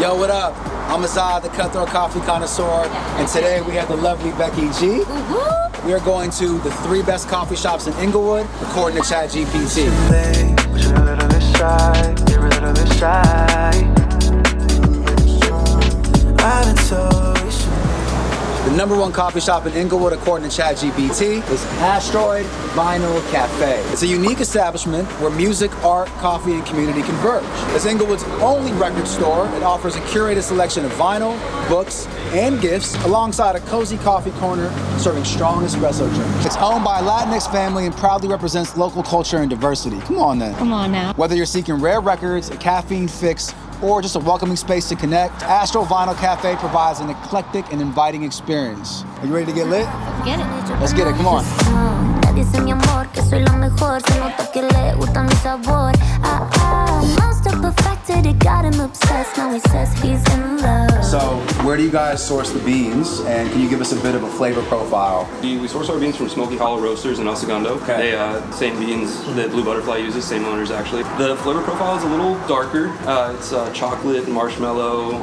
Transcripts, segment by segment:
Yo, what up? I'm Azad, the Cutthroat Coffee Connoisseur, and today we have the lovely Becky G. We are going to the 3 best coffee shops in Inglewood, according to ChatGPT. The #1 coffee shop in Inglewood, according to ChatGPT, is Asteroid Vinyl Cafe. It's a unique establishment where music, art, coffee, and community converge. It's Inglewood's only record store. It offers a curated selection of vinyl, books, and gifts, alongside a cozy coffee corner serving strong espresso drinks. It's owned by a Latinx family and proudly represents local culture and diversity. Come on then. Come on now. Whether you're seeking rare records, a caffeine fix, or just a welcoming space to connect, Astro Vinyl Cafe provides an eclectic and inviting experience. Are you ready to get lit? Get it. Let's get it, come on. Dice mi amor que soy la mejor, se nota que le gusta mi sabor. Master perfected, it got him obsessed. Now he says he's in love. So, where do you guys source the beans, and can you give us a bit of a flavor profile? We source our beans from Smoky Hollow Roasters in El Segundo. Okay. They same beans that Blue Butterfly uses, same owners actually. The flavor profile is a little darker. It's chocolate, marshmallow,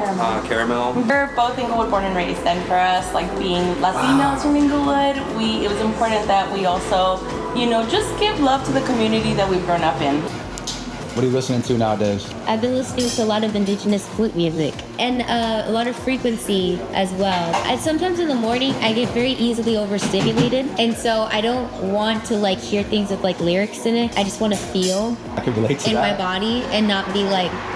caramel. We're both Inglewood born and raised, and for us, like being Latinos from Inglewood, it was important that we also, just give love to the community that we've grown up in. What are you listening to nowadays? I've been listening to a lot of indigenous flute music and a lot of frequency as well. Sometimes in the morning I get very easily overstimulated, and so I don't want to hear things with lyrics in it. I just want to feel I can relate to in that. my body and not be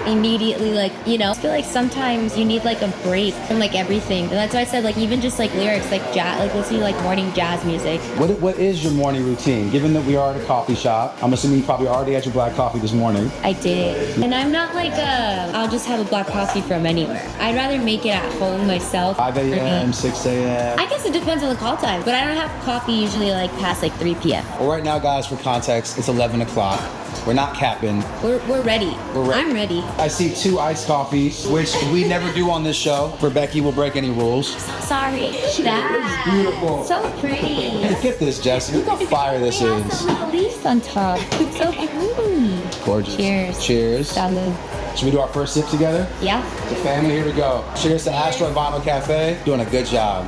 immediately I feel like sometimes you need a break from everything, and that's why I said even just lyrics, jazz, listening to morning jazz music. What is your morning routine? Given that we are at a coffee shop, I'm assuming you probably already had your black coffee this morning. I did. And I'm not I'll just have a black coffee from anywhere. I'd rather make it at home myself. 5 a.m., 6 a.m. I guess it depends on the call time, but I don't have coffee usually past 3 p.m. Well, right now, guys, for context, it's 11 o'clock. We're not capping. We're ready. I'm ready. I see 2 iced coffees, which we never do on this show. For Becky, we'll break any rules. Sorry. That's beautiful. So pretty. Hey, get this, Jesse. Look how fire this It has is. some little leaves on top. It's so pretty. Gorgeous. Cheers. Cheers. Salud. Should we do our first sip together? Yeah. The family, here we go. Cheers to Asteroid Vinyl Cafe. Doing a good job.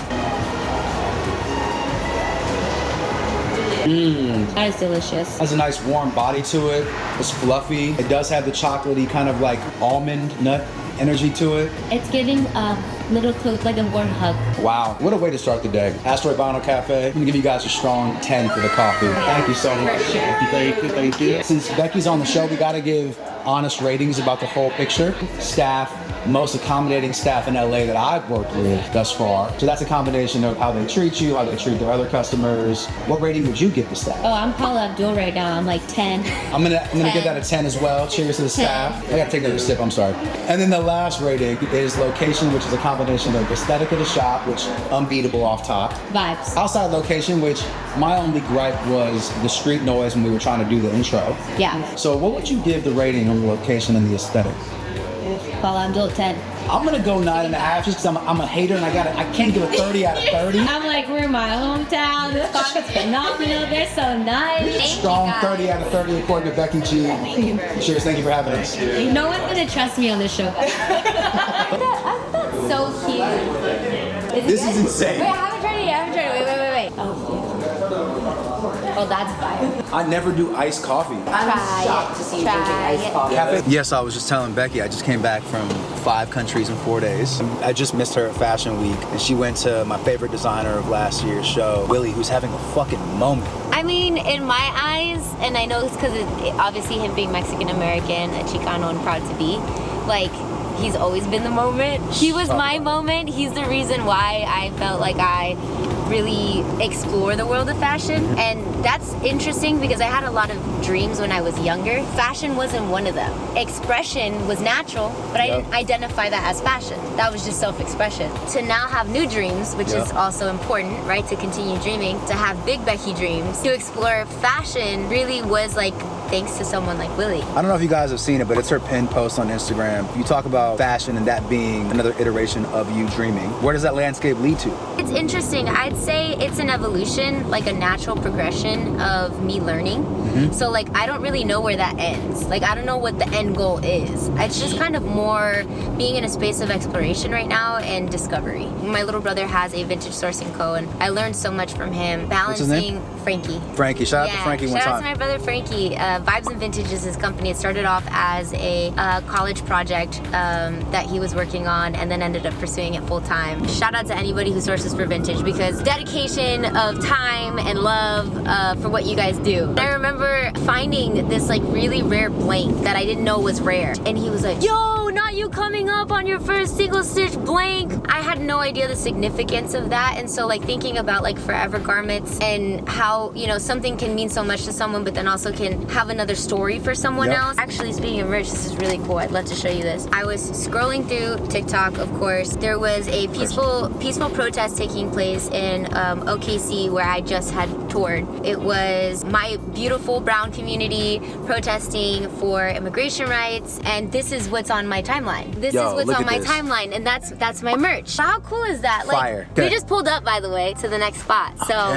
That is delicious. Has a nice warm body to it. It's fluffy. It does have the chocolatey kind of almond nut energy to it. It's getting little close, a warm hug. Wow, what a way to start the day. Asteroid Vinyl Cafe. I'm gonna give you guys a strong 10 for the coffee. Thank you so much. For sure. Thank you. Since Becky's on the show, we gotta give honest ratings about the whole picture. Staff, most accommodating staff in LA that I've worked with thus far. So that's a combination of how they treat you, how they treat their other customers. What rating would you give the staff? Oh, I'm Paula Abdul right now. I'm 10. I'm gonna give that a 10 as well. Cheers to the staff. I gotta take another sip, I'm sorry. And then the last rating is location, which is a combination of aesthetic of the shop, which unbeatable off top. Vibes. Outside location, which my only gripe was the street noise when we were trying to do the intro. Yeah. So what would you give the rating on the location and the aesthetic? Paula Abdul 10. I'm gonna go 9.5 just because I'm a hater and I can't give a 30 out of 30. I'm we're in my hometown. This coffee's phenomenal. They're so nice. Strong 30 out of 30 according to Becky G. Cheers, thank you for having us. No one's gonna trust me on this show. That's so cute. This is insane. Wait, I haven't tried it yet. Wait. Oh, that's fire. I never do iced coffee. I'm shocked to see you drinking iced coffee. Yes, I was just telling Becky, I just came back from 5 countries in 4 days. I just missed her at Fashion Week, and she went to my favorite designer of last year's show, Willy, who's having a fucking moment. I mean, in my eyes, and I know it's because obviously him being Mexican-American, a Chicano and proud to be, he's always been the moment. He was my moment. He's the reason why I felt like I really explore the world of fashion, and that's interesting because I had a lot of dreams when I was younger. Fashion wasn't one of them. Expression was natural, but I didn't identify that as fashion. That was just self-expression. To now have new dreams, which is also important, right? To continue dreaming, to have big Becky dreams, to explore fashion really was thanks to someone like Willy. I don't know if you guys have seen it, but it's her pinned post on Instagram. You talk about fashion and that being another iteration of you dreaming. Where does that landscape lead to? It's interesting. I'd say it's an evolution, like a natural progression of me learning. So like I don't really know where that ends. Like I don't know what the end goal is. It's just kind of more being in a space of exploration right now and discovery. My little brother has a vintage sourcing co, and I learned so much from him. Balancing What's his name? Frankie. Frankie, shout out to Frankie one time. Shout out to my brother Frankie. Vibes and Vintage is his company. It started off as a college project that he was working on, and then ended up pursuing it full time. Shout out to anybody who sources for vintage, because dedication of time and love for what you guys do. I remember finding this like really rare blank that I didn't know was rare, and he was like, "Yo, not you coming up on your first single stitch blank." I had no idea the significance of that, and so like thinking about like forever garments and how, you know, something can mean so much to someone, but then also can have another story for someone else. Actually, speaking of merch, this is really cool. I'd love to show you this. I was scrolling through TikTok, of course. There was a peaceful protest taking place in OKC, where I just had toured. It was my beautiful brown community protesting for immigration rights, and this is what's on my timeline. This is what's on my timeline, and that's my merch. How cool is that? Like, Fire. We just pulled up, by the way, to the next spot, so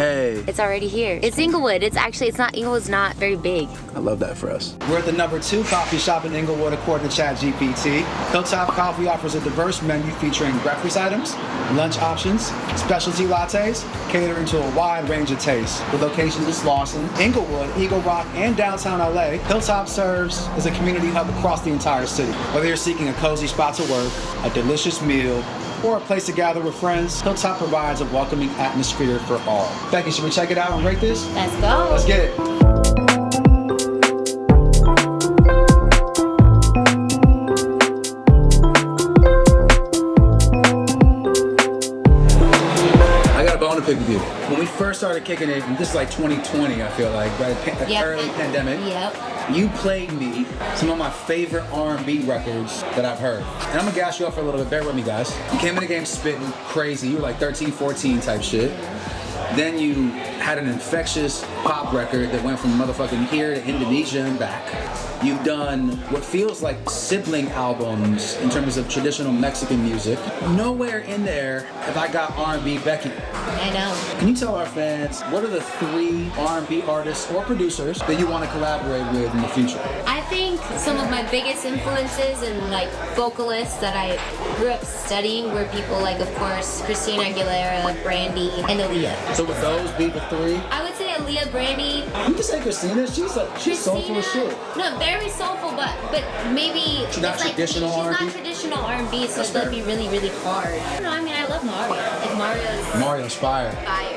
it's already here. It's Inglewood. Inglewood's not very big. I love that for us. We're at the #2 coffee shop in Inglewood, according to ChatGPT. Hilltop Coffee offers a diverse menu featuring breakfast items, lunch options, specialty lattes, catering to a wide range of tastes. With locations in Slauson, Inglewood, Eagle Rock, and downtown LA, Hilltop serves as a community hub across the entire city. Whether you're seeking a cozy spot to work, a delicious meal, or a place to gather with friends, Hilltop provides a welcoming atmosphere for all. Becky, should we check it out and rate this? Let's go. Let's get it. I got a bone to pick with you. When we first started kicking it, and this is like 2020, I feel like, right? Early pandemic. Yep. You played me some of my favorite R&B records that I've heard. And I'm gonna gas you up for a little bit, bear with me guys. You came in the game spitting crazy, you were like 13, 14 type shit. Then you had an infectious pop record that went from motherfucking here to Indonesia and back. You've done what feels like sibling albums in terms of traditional Mexican music. Nowhere in there have I got R&B Becky. I know. Can you tell our fans, what are the 3 R&B artists or producers that you want to collaborate with in the future? I think some of my biggest influences and like vocalists that I grew up studying were people like, of course, Christina Aguilera, Brandy, and Aaliyah. So would those be the 3? I would say Aaliyah, Brandy. You can say Christina. She's soulful as shit. No, very soulful, but maybe She's not traditional R&B? She's not traditional R&B, so it'll be really, really hard. I don't know. I mean, I love Mario. Like Mario's fire.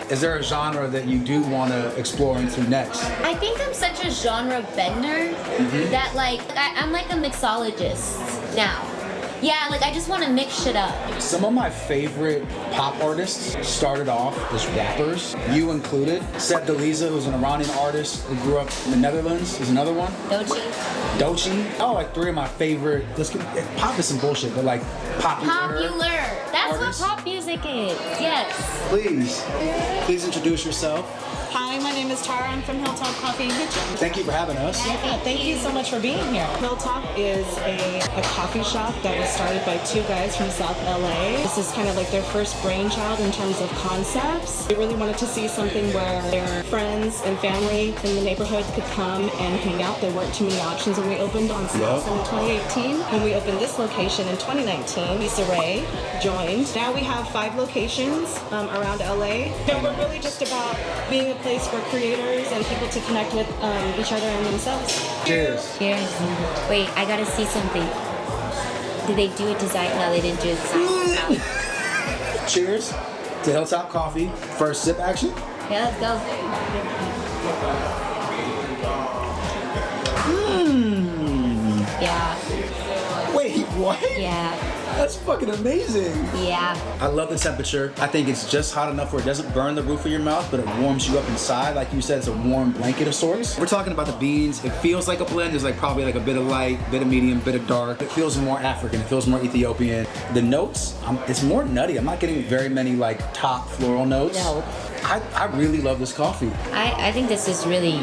Is there a genre that you do want to explore into next? I think I'm such a genre bender that like I'm like a mixologist now. Yeah, like I just want to mix shit up. Some of my favorite pop artists started off as rappers, you included. Seth Deliza, who's an Iranian artist who grew up in the Netherlands, is another one. Doechii. Oh, like 3 of my favorite. Pop is some bullshit, but like popular. That's artists. what pop music is. Yes. Please introduce yourself. Hi, my name is Tara. I'm from Hilltop Coffee and Kitchen. Thank you for having us. Yeah, thank you so much for being here. Hilltop is a coffee shop that was started by 2 guys from South LA. This is kind of like their first brainchild in terms of concepts. They really wanted to see something where their friends and family in the neighborhood could come and hang out. There weren't too many options when we opened on South in 2018. When we opened this location in 2019, Lisa Ray joined. Now we have 5 locations around LA. And we're really just about being a place for creators and people to connect with each other and themselves. Cheers. Cheers. Wait, I gotta see something. Did they do a design? No, they didn't do a design. Cheers to Hilltop Coffee. First sip action. Yeah, let's go. Yeah. Wait, what? Yeah. That's fucking amazing. Yeah. I love the temperature. I think it's just hot enough where it doesn't burn the roof of your mouth, but it warms you up inside. Like you said, it's a warm blanket of sorts. We're talking about the beans. It feels like a blend. There's like probably like a bit of light, bit of medium, bit of dark. It feels more African. It feels more Ethiopian. The notes, it's more nutty. I'm not getting very many like top floral notes. No. I really love this coffee. I think this is really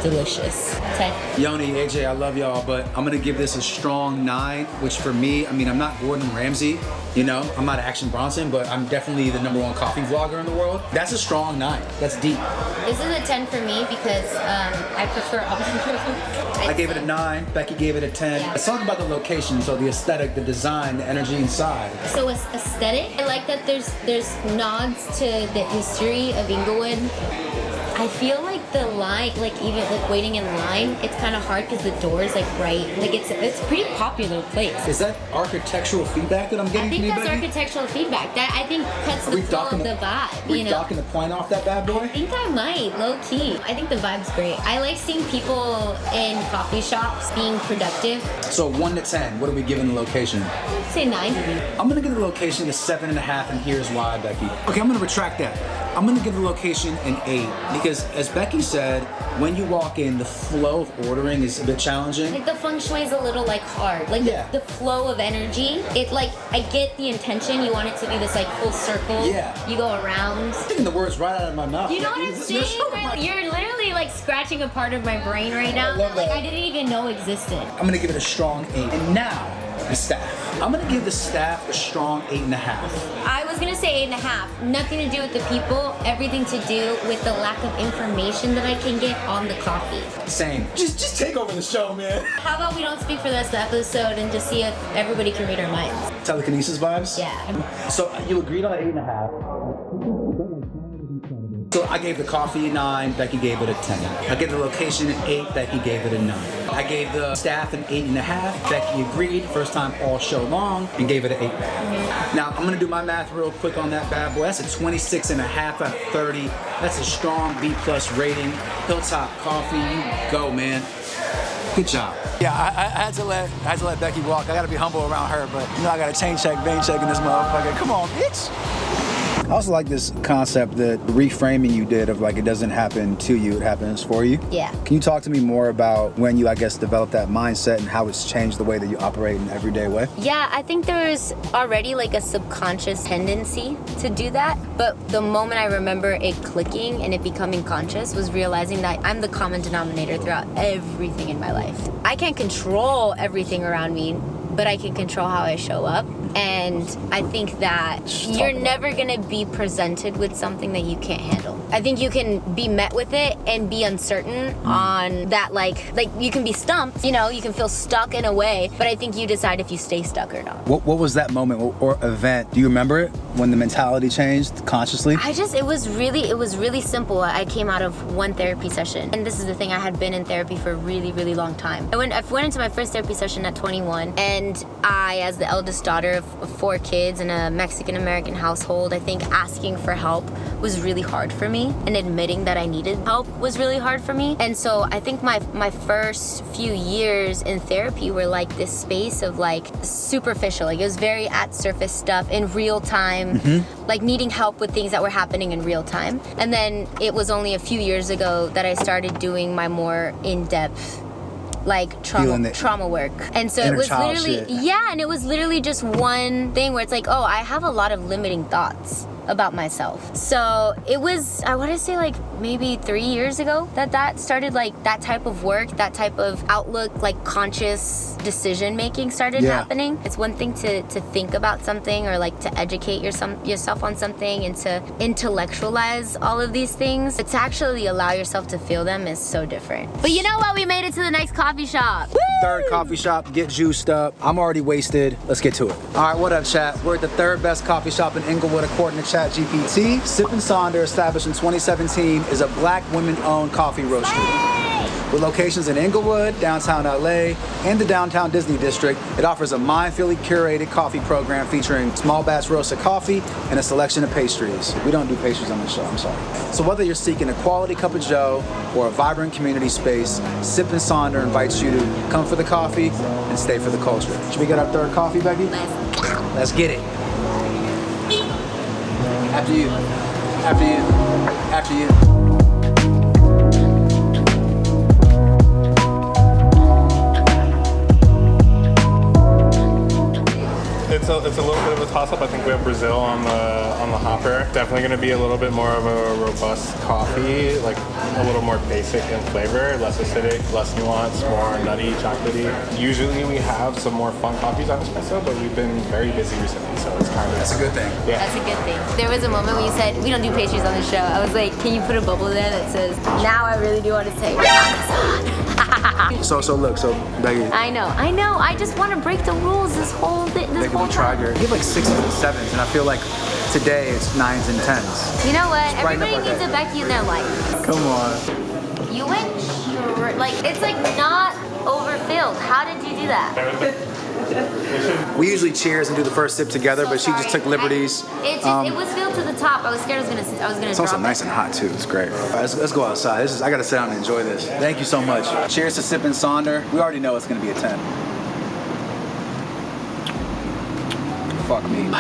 delicious. 10. Yoni, AJ, I love y'all, but I'm gonna give this a strong 9, which for me, I mean, I'm not Gordon Ramsay, you know, I'm not Action Bronson, but I'm definitely the #1 coffee vlogger in the world. That's a strong 9. That's deep. This is a 10 for me because I prefer I gave it a 9. Becky gave it a 10. Yeah. Let's talk about the location, so the aesthetic, the design, the energy inside. So it's aesthetic. I like that there's nods to the history of Inglewood. I feel like the line, like even like waiting in line, it's kind of hard because the door is like right. Like it's a pretty popular place. Is that architectural feedback that I'm getting I think from you, that's Becky? architectural feedback. That I think cuts Are the we flow docking of the vibe. We You know. docking the point off that bad boy? I think I might, low key. I think the vibe's great. I like seeing people in coffee shops being productive. So 1 to 10, what are we giving the location? Say 9. I'm gonna give the location a 7.5, and here's why, Becky. Okay, I'm gonna retract that. I'm gonna give the location an 8 because, as Becky said, when you walk in, the flow of ordering is a bit challenging. Like the feng shui is a little like hard. Like Yeah. the flow of energy. It like I get the intention. You want it to be this like full circle. Yeah. You go around. I'm taking the words right out of my mouth. You know what Becky. I'm You're saying? so Like, right. you're literally like scratching a part of my brain right now. I love Like that. I didn't even know existed. I'm gonna give it a strong 8. And now, the staff. I'm gonna give the staff a strong 8.5. I was gonna say 8.5. Nothing to do with the people. Everything to do with the lack of information that I can get on the coffee. Same. Just take over the show, man. How about we don't speak for the rest of the episode and just see if everybody can read our minds? Telekinesis vibes? Yeah. So you agreed on 8.5. So I gave the coffee a 9, Becky gave it a 10. I gave the location an 8, Becky gave it a 9. I gave the staff an 8.5, Becky agreed, first time all show long, and gave it an 8. Now I'm gonna do my math real quick on that bad boy. That's a 26.5 out of 30. That's a strong B+ rating. Hilltop Coffee, you go, man. Good job. Yeah, I had to let Becky walk. I gotta be humble around her, but you know I gotta chain check, vein check in this motherfucker. Come on, bitch. I also like this concept, that reframing you did of like it doesn't happen to you, it happens for you. Yeah. Can you talk to me more about when you, I guess, developed that mindset and how it's changed the way that you operate in an everyday way? Yeah, I think there's already like a subconscious tendency to do that. But the moment I remember it clicking and it becoming conscious was realizing that I'm the common denominator throughout everything in my life. I can't control everything around me, but I can control how I show up. And I think that you're never gonna be presented with something that you can't handle. I think you can be met with it and be uncertain on that, like you can be stumped, you know, you can feel stuck in a way, but I think you decide if you stay stuck or not. What was that moment or event? Do you remember it when the mentality changed consciously? It was really simple. I came out of one therapy session, and this is the thing, I had been in therapy for a really, really long time. I went into my first therapy session at 21, and I, as the eldest daughter of 4 kids in a Mexican-American household, I think asking for help was really hard for me, and admitting that I needed help was really hard for me. And so I think my first few years in therapy were like this space of like superficial, like it was very at surface stuff in real time, like needing help with things that were happening in real time. And then it was only a few years ago that I started doing my more in-depth like trauma work. And so it was literally and it was literally just one thing where it's like, oh, I have a lot of limiting thoughts about myself. So it was, I want to say like maybe 3 years ago that started, like that type of work, that type of outlook, like conscious decision making started happening. It's one thing to think about something or like to educate yourself on something and to intellectualize all of these things, but to actually allow yourself to feel them is so different. But you know what? We made it to the next coffee shop. Woo! Third coffee shop, get juiced up. I'm already wasted. Let's get to it. All right, what up, chat? We're at the 3rd best coffee shop in Inglewood according to ChatGPT. Sip & Sonder, established in 2017, is a black women-owned coffee roastery. With locations in Inglewood, downtown LA, and the downtown Disney district, it offers a mindfully curated coffee program featuring small batch roasted coffee and a selection of pastries. We don't do pastries on the show, I'm sorry. So whether you're seeking a quality cup of joe or a vibrant community space, Sip & Sonder invites you to come for the coffee and stay for the culture. Should we get our 3rd coffee, Becky? Let's get it. After you. After you. After you. it's a little bit of a toss-up. I think we have Brazil on the hopper. Definitely going to be a little bit more of a robust coffee, like a little more basic in flavor, less acidic, less nuanced, more nutty, chocolatey. Usually we have some more fun coffees on espresso, but we've been very busy recently, so it's kind of... That's a good thing. Yeah. That's a good thing. There was a moment when you said, we don't do pastries on the show. I was like, can you put a bubble there that says, now I really do want to say, So Becky. I know. I just want to break the rules this whole Becky, we tried your. You have like 6s and 7s, and I feel like today it's 9s and 10s. You know what? Brighten up Everybody our needs day. a Becky in their life. Come on. You went like it's like not overfilled. How did you do that? We usually cheers and do the first sip together, but she just took liberties. It was filled to the top. I was scared I was gonna It's also drop nice it. and hot too. It's great. All right, let's go outside. I gotta sit down and enjoy this. Thank you so much. Cheers to Sippin' Sonder. We already know it's gonna be a 10. Fuck me.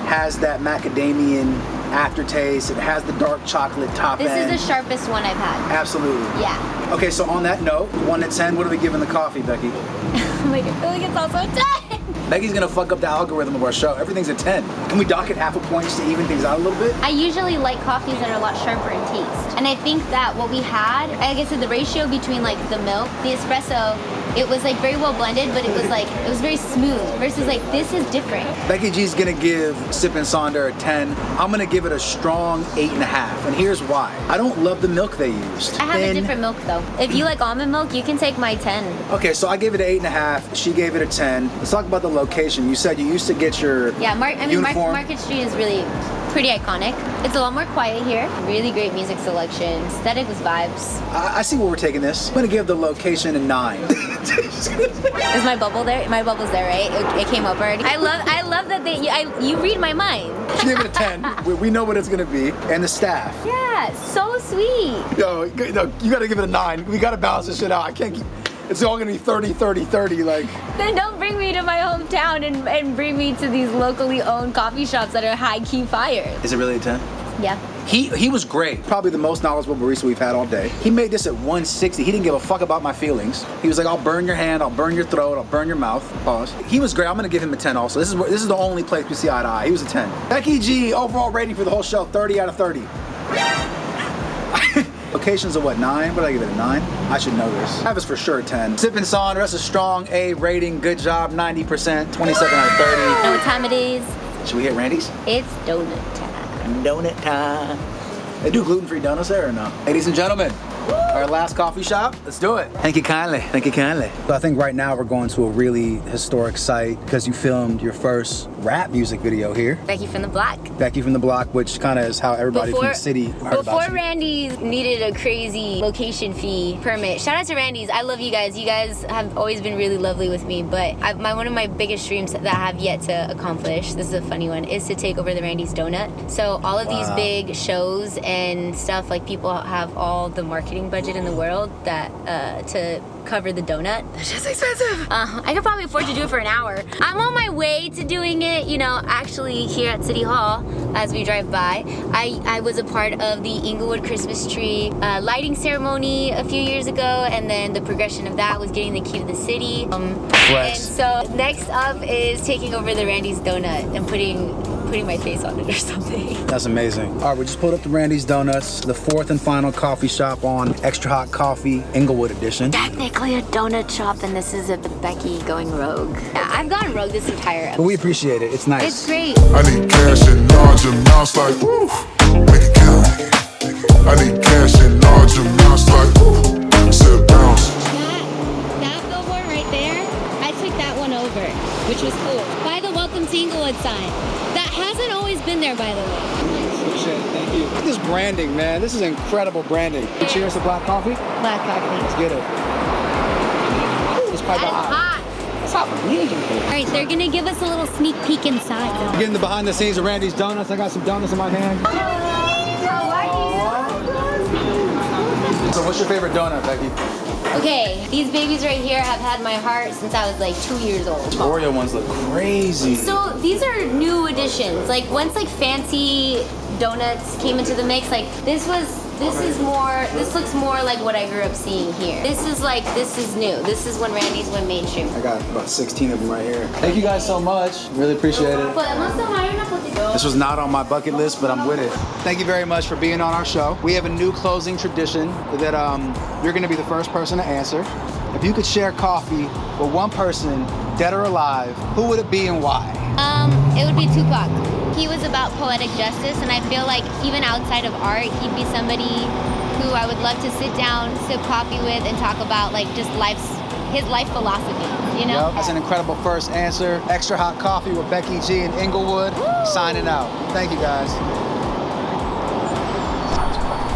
Has that macadamian aftertaste. It has the dark chocolate top This end. is the sharpest one I've had. Absolutely. Yeah. Okay, so on that note, 1 to 10, what are we giving the coffee, Becky? Like I feel like it's also a 10. Becky's gonna fuck up the algorithm of our show. Everything's a 10. Can we dock it half a point just to even things out a little bit? I usually like coffees that are a lot sharper in taste. And I think that what we had, like I said, the ratio between like the milk, the espresso, it was like very well blended, but it was very smooth versus like this is different. Becky G's gonna give Sippin' Sonder a 10. I'm gonna give it a strong 8.5. And here's why. I don't love the milk they used. I have a different milk though. If you like almond milk, you can take my 10. Okay, so I gave it an 8.5. She gave it a 10. Let's talk about the location. You said you used to get your uniform. Market Street is really pretty iconic. It's a lot more quiet here. Really great music selection. Aesthetic was vibes. I see where we're taking this. I'm gonna give the location a 9. Is my bubble there? My bubble's there, right? It came up already. I love that you read my mind. She gave it a 10. We know what it's gonna be. And the staff. Yeah, so sweet. Yo, you gotta give it a 9. We gotta balance this shit out. I can't keep. It's all gonna be 30, 30, 30. Like. Then don't bring me to my hometown and bring me to these locally owned coffee shops that are high key fire. Is it really a 10? Yeah. He was great. Probably the most knowledgeable barista we've had all day. He made this at 160. He didn't give a fuck about my feelings. He was like, I'll burn your hand, I'll burn your throat, I'll burn your mouth. Pause. He was great. I'm gonna give him a 10 also. This is the only place we see eye to eye. He was a 10. Becky G, overall rating for the whole show, 30 out of 30. Locations of what, 9? What did I give it, a 9? I should know this. I have this for sure a 10. Sippin' Sonder, that's a strong A rating. Good job, 90%, 27 out of 30. You know what time it is? Should we hit Randy's? It's donut time. Donut time. They do gluten-free donuts there or no? Ladies and gentlemen, our last coffee shop. Let's do it. Thank you kindly. Thank you kindly. So I think right now we're going to a really historic site because you filmed your first rap music video here. Becky from the Block. Becky from the Block, which kind of is how everybody from the city heard about Before you. Randy's needed a crazy location fee permit. Shout out to Randy's. I love you guys. You guys have always been really lovely with me, but one of my biggest dreams that I have yet to accomplish, this is a funny one, is to take over the Randy's Donut. So all of these big shows and stuff, like people have all the marketing budget in the world that to cover the donut. It's just expensive. I could probably afford to do it for an hour. I'm on my way to doing it, actually here at City Hall as we drive by. I was a part of the Inglewood Christmas tree lighting ceremony a few years ago, and then the progression of that was getting the key to the city. And so next up is taking over the Randy's Donut and putting my face on it or something. That's amazing. All right, we just pulled up the Randy's Donuts, the 4th and final coffee shop on Extra Hot Coffee, Inglewood edition. Technically a donut shop, and this is a Becky going rogue. Yeah, I've gone rogue this entire episode. But we appreciate it. It's nice. It's great. I need cash in large amounts like, woo, make it count. I need cash in large amounts like, woo, sit bounce. That billboard right there, I took that one over, which was cool. By the Welcome to Inglewood sign. That hasn't always been there, by the way. Shit, thank you. Look at this branding, man. This is incredible branding. Cheers to black coffee. Black coffee. Let's get it. It's quite Hot. It's hot for me. All right, they're gonna give us a little sneak peek inside. Getting the behind the scenes of Randy's Donuts. I got some donuts in my hand. So what's your favorite donut, Becky? Okay, these babies right here have had my heart since I was like 2 years old. Oreo ones look crazy. So these are new additions. Like once like fancy donuts came into the mix, like this was This is more, this looks more like what I grew up seeing here. This is new. This is when Randy's went mainstream. I got about 16 of them right here. Thank you guys so much. Really appreciate it. This was not on my bucket list, but I'm with it. Thank you very much for being on our show. We have a new closing tradition that you're gonna be the first person to answer. If you could share coffee with one person, dead or alive, who would it be and why? It would be Tupac. He was about poetic justice, and I feel like even outside of art, he'd be somebody who I would love to sit down, sip coffee with, and talk about like just his life philosophy, you know? Yep. That's an incredible first answer. Extra Hot Coffee with Becky G in Inglewood. Signing out. Thank you guys.